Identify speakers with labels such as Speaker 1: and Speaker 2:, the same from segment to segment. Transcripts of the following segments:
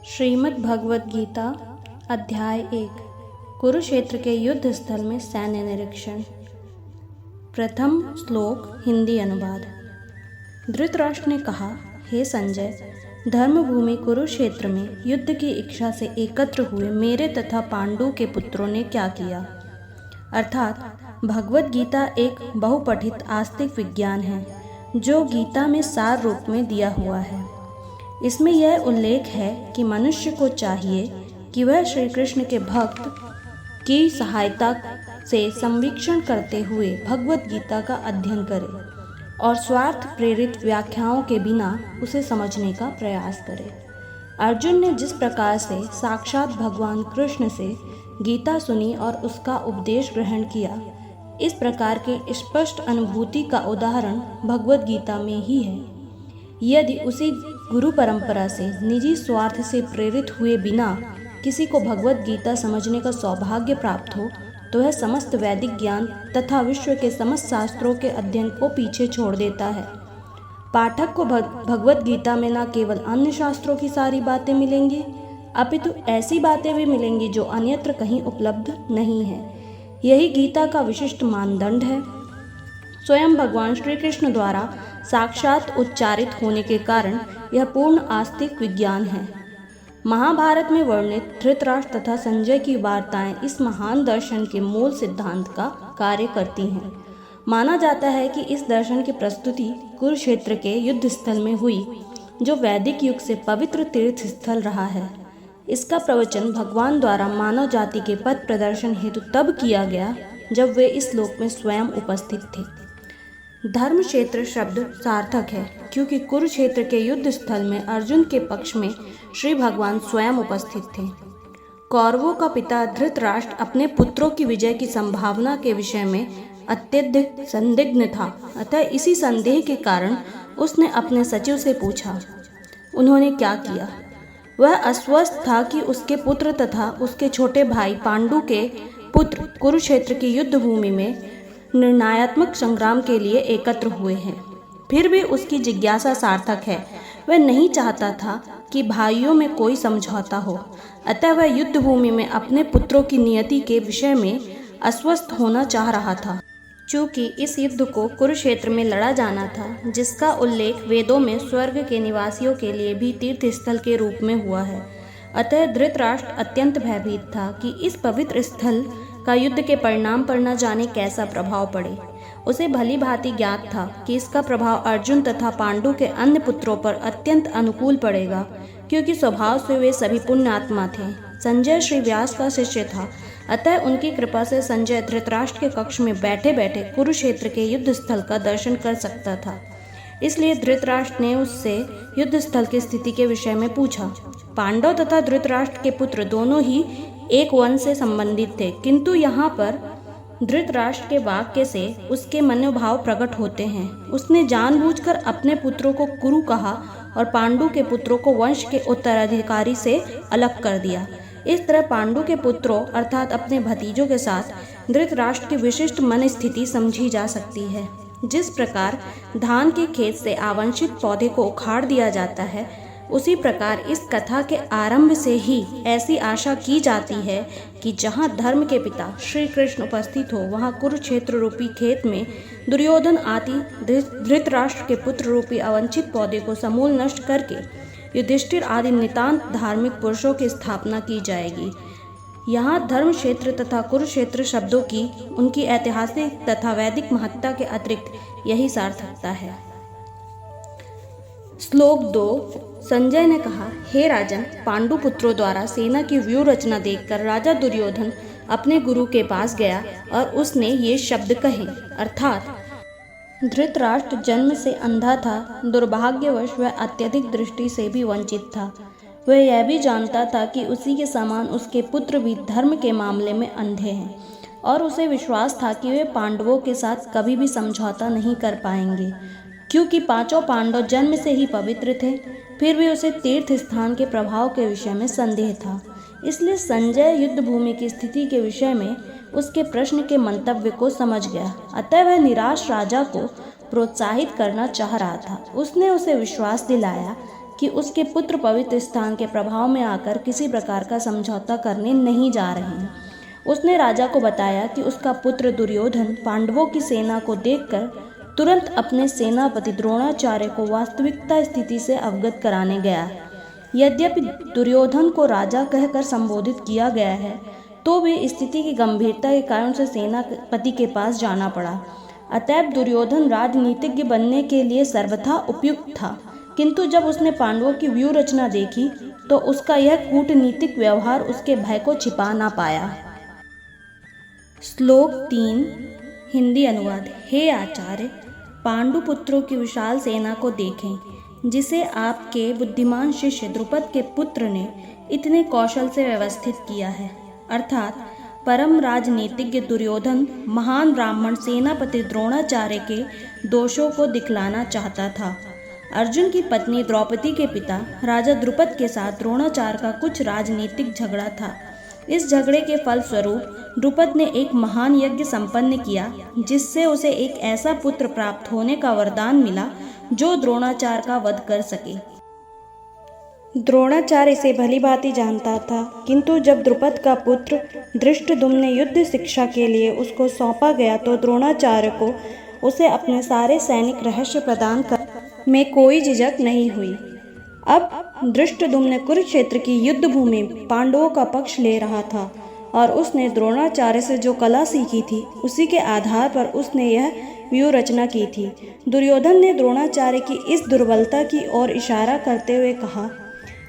Speaker 1: श्रीमद् भगवद गीता अध्याय 1 कुरुक्षेत्र के युद्ध स्थल में सैन्य निरीक्षण। प्रथम श्लोक हिंदी अनुवाद। धृतराष्ट्र ने कहा, हे संजय, धर्मभूमि कुरुक्षेत्र में युद्ध की इच्छा से एकत्र हुए मेरे तथा पांडु के पुत्रों ने क्या किया। अर्थात भगवद गीता एक बहुपठित आस्तिक विज्ञान है जो गीता में सार रूप में दिया हुआ है। इसमें यह उल्लेख है कि मनुष्य को चाहिए कि वह श्री कृष्ण के भक्त की सहायता से संवीक्षण करते हुए भगवद गीता का अध्ययन करे और स्वार्थ प्रेरित व्याख्याओं के बिना उसे समझने का प्रयास करे। अर्जुन ने जिस प्रकार से साक्षात भगवान कृष्ण से गीता सुनी और उसका उपदेश ग्रहण किया, इस प्रकार के स्पष्ट अनुभूति का उदाहरण भगवद गीता में ही है। यदि उसी गुरु परंपरा से निजी स्वार्थ से प्रेरित हुए बिना किसी को भगवद गीता समझने का सौभाग्य प्राप्त हो तो वह समस्त वैदिक ज्ञान तथा विश्व के समस्त शास्त्रों के अध्ययन को पीछे छोड़ देता है। पाठक को भगवद गीता में न केवल अन्य शास्त्रों की सारी बातें मिलेंगी, अपितु ऐसी बातें भी मिलेंगी जो अन्यत्र कहीं उपलब्ध नहीं है। यही गीता का विशिष्ट मानदंड है। स्वयं भगवान श्री कृष्ण द्वारा साक्षात उच्चारित होने के कारण यह पूर्ण आस्तिक विज्ञान है। महाभारत में वर्णित धृतराष्ट्र तथा संजय की वार्ताएं इस महान दर्शन के मूल सिद्धांत का कार्य करती हैं। माना जाता है कि इस दर्शन की प्रस्तुति कुरुक्षेत्र के युद्ध स्थल में हुई, जो वैदिक युग से पवित्र तीर्थ स्थल रहा है। इसका प्रवचन भगवान द्वारा मानव जाति के पथ प्रदर्शन हेतु तब किया गया जब वे इस लोक में स्वयं उपस्थित थे। धर्म क्षेत्र शब्द सार्थक है क्योंकि कुरुक्षेत्र के युद्ध स्थल में अर्जुन के पक्ष में श्री भगवान स्वयं उपस्थित थे। कौरवों का पिता धृतराष्ट्र अपने पुत्रों की विजय की संभावना के विषय में अत्यधिक संदिग्ध था, अतः इसी संदेह के कारण उसने अपने सचिव से पूछा। उन्होंने क्या किया? वह अस्वस्थ था कि उसके पुत्र तथा उसके छोटे भाई पांडु के पुत्र कुरुक्षेत्र की युद्ध भूमि में निर्णयात्मक संग्राम के लिए एकत्र हुए हैं। फिर भी उसकी जिज्ञासा सार्थक है। वह नहीं चाहता था कि भाइयों में कोई समझौता हो, अतः वह युद्ध भूमि में अपने पुत्रों की नियति के विषय में अस्वस्थ होना चाह रहा था। चूँकि इस युद्ध को कुरुक्षेत्र में लड़ा जाना था, जिसका उल्लेख वेदों में स्वर्ग के निवासियों के लिए भी तीर्थ स्थल के रूप में हुआ है, अतः धृतराष्ट्र अत्यंत भयभीत था कि इस पवित्र स्थल का युद्ध के परिणाम पर न जाने कैसा प्रभाव पड़े। उसे भली भांति ज्ञात था कि इसका प्रभाव अर्जुन तथा पांडु के अन्य पुत्रों पर अत्यंत अनुकूल पड़ेगा, क्योंकि स्वभाव से वे सभी पुण्यात्मा थे। संजय श्री व्यास का शिष्य था, अतः उनकी कृपा से संजय धृतराष्ट्र के कक्ष में बैठे बैठे कुरुक्षेत्र के युद्ध स्थल का दर्शन कर सकता था। इसलिए धृतराष्ट्र ने उससे युद्ध स्थल की स्थिति के विषय में पूछा। पांडव तथा धृतराष्ट्र के पुत्र दोनों ही एक वंश से संबंधित थे, किंतु यहाँ पर धृतराष्ट्र के वाक्य से उसके मनोभाव प्रकट होते हैं। उसने जानबूझकर अपने पुत्रों को कुरु कहा और पांडु के पुत्रों को वंश के उत्तराधिकारी से अलग कर दिया। इस तरह पांडु के पुत्रों अर्थात अपने भतीजों के साथ धृतराष्ट्र की विशिष्ट मन स्थिति समझी जा सकती है। जिस प्रकार धान के खेत से आवांछित पौधे को उखाड़ दिया जाता है, उसी प्रकार इस कथा के आरंभ से ही ऐसी आशा की जाती है कि जहाँ धर्म के पिता श्री कृष्ण उपस्थित हो, वहाँ कुरुक्षेत्र रूपी खेत में दुर्योधन आदि धृतराष्ट्र के पुत्र रूपी अवांछित पौधे को समूल नष्ट करके युधिष्ठिर आदि नितांत धार्मिक पुरुषों की स्थापना की जाएगी। यहाँ धर्म क्षेत्र तथा कुरुक्षेत्र शब्दों की उनकी ऐतिहासिक तथा वैदिक महत्ता के अतिरिक्त यही सार्थकता है। श्लोक 2। संजय ने कहा, हे राजन, पांडु पुत्रों द्वारा सेना की व्यूह रचना देखकर राजा दुर्योधन अपने गुरु के पास गया और उसने ये शब्द कहे, अर्थात धृतराष्ट्र जन्म से अंधा था, दुर्भाग्यवश वह अत्यधिक दृष्टि से भी वंचित था। वह यह भी जानता था कि उसी के समान उसके पुत्र भी धर्म के मामले में अंधे हैं और उसे विश्वास था कि वे पांडवों के साथ कभी भी समझौता नहीं कर पाएंगे, क्योंकि पांचों पांडव जन्म से ही पवित्र थे। फिर भी उसे तीर्थ स्थान के प्रभाव के विषय में संदेह था। इसलिए संजय युद्ध भूमि की स्थिति के विषय में उसके प्रश्न के मंतव्य को समझ गया, अतः वह निराश राजा को प्रोत्साहित करना चाह रहा था। उसने उसे विश्वास दिलाया कि उसके पुत्र पवित्र स्थान के प्रभाव में आकर किसी प्रकार का समझौता करने नहीं जा रहे हैं। उसने राजा को बताया कि उसका पुत्र दुर्योधन पांडवों की सेना को देखकर तुरंत अपने सेनापति द्रोणाचार्य को वास्तविकता स्थिति से अवगत कराने गया। यद्यपि दुर्योधन को राजा कहकर संबोधित किया गया है, तो भी स्थिति की गंभीरता के कारण उसे सेनापति के पास जाना पड़ा। अतएव दुर्योधन राजनीतिज्ञ बनने के लिए सर्वथा उपयुक्त था, किंतु जब उसने पांडवों की व्यूह रचना देखी तो उसका यह कूटनीतिक व्यवहार उसके भय को छिपा ना पाया। श्लोक 3 हिंदी अनुवाद। हे आचार्य, पांडुपुत्रों की विशाल सेना को देखें, जिसे आपके बुद्धिमान शिष्य द्रुपद के पुत्र ने इतने कौशल से व्यवस्थित किया है। अर्थात परम राजनीतिज्ञ दुर्योधन महान ब्राह्मण सेनापति द्रोणाचार्य के दोषों को दिखलाना चाहता था। अर्जुन की पत्नी द्रौपदी के पिता राजा द्रुपद के साथ द्रोणाचार्य का कुछ राजनीतिक झगड़ा था। इस झगड़े के फलस्वरूप द्रुपद ने एक महान यज्ञ संपन्न किया, जिससे उसे एक ऐसा पुत्र प्राप्त होने का वरदान मिला जो द्रोणाचार्य का वध कर सके। द्रोणाचार्य इसे भलीभांति जानता था, किंतु जब द्रुपद का पुत्र धृष्टद्युम्न युद्ध शिक्षा के लिए उसको सौंपा गया तो द्रोणाचार्य को उसे अपने सारे सैनिक रहस्य प्रदान कर में कोई झिझक नहीं हुई। अब धृष्टद्युम्न कुरुक्षेत्र की युद्ध भूमि पांडवों का पक्ष ले रहा था और उसने द्रोणाचार्य से जो कला सीखी थी उसी के आधार पर उसने यह व्यूह रचना की थी। दुर्योधन ने द्रोणाचार्य की इस दुर्बलता की ओर इशारा करते हुए कहा,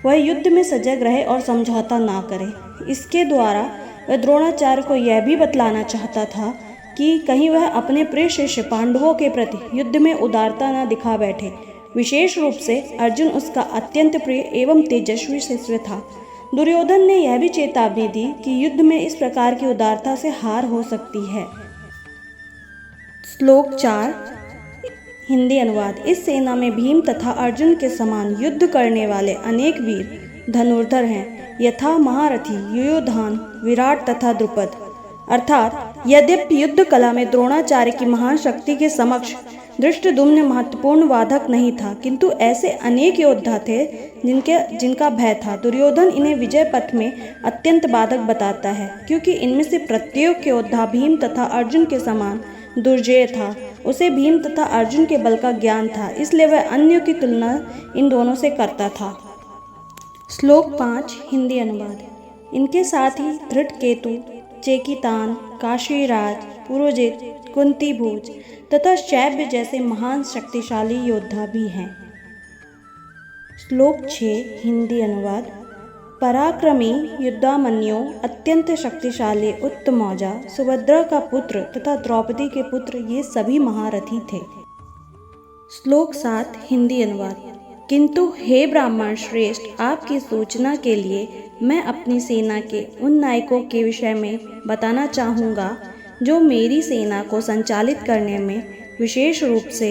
Speaker 1: वह युद्ध में सजग रहे और समझौता ना करे। इसके द्वारा वह द्रोणाचार्य को यह भी बतलाना चाहता था कि कहीं वह अपने प्रिय शिष्य पांडवों के प्रति युद्ध में उदारता न दिखा बैठे। विशेष रूप से अर्जुन उसका अत्यंत प्रिय एवं तेजस्वी शिष्य था। दुर्योधन ने यह भी चेतावनी दी कि युद्ध में इस प्रकार की उदारता से हार हो सकती है। श्लोक 4 हिंदी अनुवाद। इस सेना में भीम तथा अर्जुन के समान युद्ध करने वाले अनेक वीर धनुर्धर हैं, यथा महारथी युयोधान, विराट तथा द्रुपद। अर्थात यद्यपि युद्ध कला में द्रोणाचार्य की महान शक्ति के समक्ष धृष्टद्युम्न महत्वपूर्ण बाधक नहीं था, किंतु ऐसे अनेक योद्धा थे जिनका भय था। दुर्योधन इन्हें विजय पथ में अत्यंत बाधक बताता है, क्योंकि इनमें से प्रत्येक योद्धा भीम तथा अर्जुन के समान दुर्जेय था। उसे भीम तथा अर्जुन के बल का ज्ञान था, इसलिए वह अन्यों की तुलना इन दोनों से करता था। श्लोक 5 हिंदी अनुवाद। इनके साथ ही धृतकेतु, चेकितान, काशीराज, पुरोजित, कुंतीभोज तथा शैब्य जैसे महान शक्तिशाली योद्धा भी हैं। श्लोक 6 हिंदी अनुवाद। पराक्रमी युद्धामन्यो, अत्यंत शक्तिशाली उत्तमौजा, सुभद्रा का पुत्र तथा द्रौपदी के पुत्र, ये सभी महारथी थे। श्लोक 7 हिंदी अनुवाद। किंतु हे ब्राह्मण श्रेष्ठ, आपकी सूचना के लिए मैं अपनी सेना के उन नायकों के विषय में बताना चाहूँगा जो मेरी सेना को संचालित करने में विशेष रूप से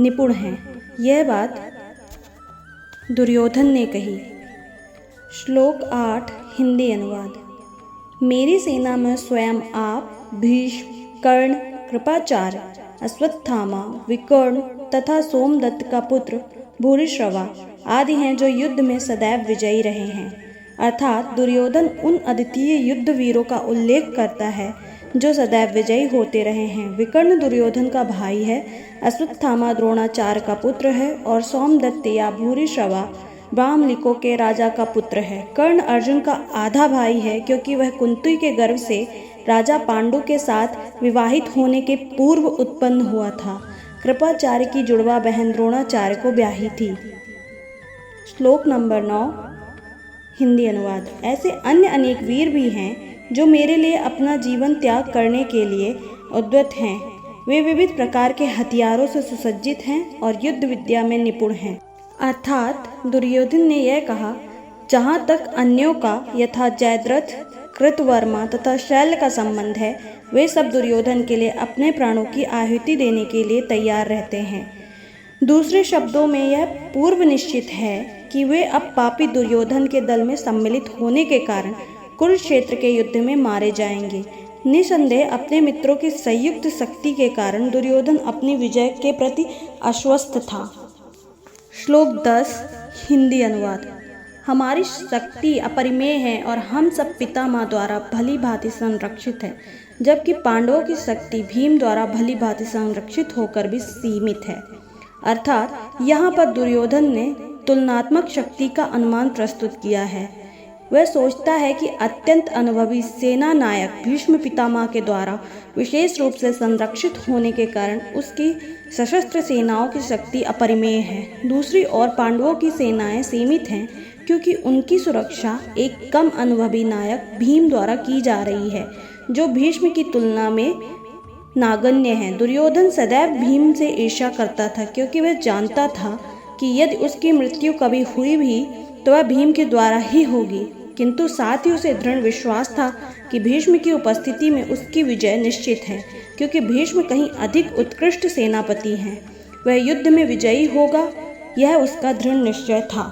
Speaker 1: निपुण हैं। यह बात दुर्योधन ने कही। श्लोक 8 हिंदी अनुवाद। मेरी सेना में स्वयं आप, भीष्म, कर्ण, कृपाचार्य, अश्वत्थामा, विकर्ण तथा सोमदत्त का पुत्र भूरिश्रवा आदि हैं जो युद्ध में सदैव विजयी रहे हैं। अर्थात दुर्योधन उन अद्वितीय युद्ध वीरों का उल्लेख करता है जो सदैव विजयी होते रहे हैं। विकर्ण दुर्योधन का भाई है, अश्वत्थामा द्रोणाचार्य का पुत्र है और सोमदत्त या भूरिश्रवा ब्राह्मलिकों के राजा का पुत्र है। कर्ण अर्जुन का आधा भाई है, क्योंकि वह कुंती के गर्भ से राजा पांडु के साथ विवाहित होने के पूर्व उत्पन्न हुआ था। कृपाचार्य की जुड़वा बहन द्रोणाचार्य को ब्याही थी। श्लोक नंबर 9 हिंदी अनुवाद। ऐसे अन्य अनेक वीर भी हैं जो मेरे लिए अपना जीवन त्याग करने के लिए उद्यत हैं। वे विविध प्रकार के हथियारों से सुसज्जित हैं और युद्ध विद्या में निपुण हैं। अर्थात दुर्योधन ने यह कहा, जहाँ तक अन्यों का यथा जयद्रथ, कृतवर्मा तथा शैल का संबंध है, वे सब दुर्योधन के लिए अपने प्राणों की आहुति देने के लिए तैयार रहते हैं। दूसरे शब्दों में यह पूर्व निश्चित है कि वे अब पापी दुर्योधन के दल में सम्मिलित होने के कारण कुरुक्षेत्र के युद्ध में मारे जाएंगे। निसंदेह अपने मित्रों की संयुक्त शक्ति के कारण दुर्योधन अपनी विजय के प्रति आश्वस्त था। श्लोक 10 हिंदी अनुवाद। हमारी शक्ति अपरिमेय है और हम सब पितामह द्वारा भली भांति संरक्षित है, जबकि पांडवों की शक्ति भीम द्वारा भली भांति संरक्षित होकर भी सीमित है। अर्थात यहाँ पर दुर्योधन ने तुलनात्मक शक्ति का अनुमान प्रस्तुत किया है। वह सोचता है कि अत्यंत अनुभवी सेना नायक भीष्म पितामह के द्वारा विशेष रूप से संरक्षित होने के कारण उसकी सशस्त्र सेनाओं की शक्ति अपरिमेय है। दूसरी ओर पांडवों की सेनाएं सीमित हैं, क्योंकि उनकी सुरक्षा एक कम अनुभवी नायक भीम द्वारा की जा रही है, जो भीष्म की तुलना में नागण्य है। दुर्योधन सदैव भीम से ईर्ष्या करता था, क्योंकि वह जानता था कि यदि उसकी मृत्यु कभी हुई भी तो वह भीम के द्वारा ही होगी, किंतु साथ ही उसे दृढ़ विश्वास था कि भीष्म की उपस्थिति में उसकी विजय निश्चित है, क्योंकि भीष्म कहीं अधिक उत्कृष्ट सेनापति हैं। वह युद्ध में विजयी होगा, यह उसका दृढ़ निश्चय था।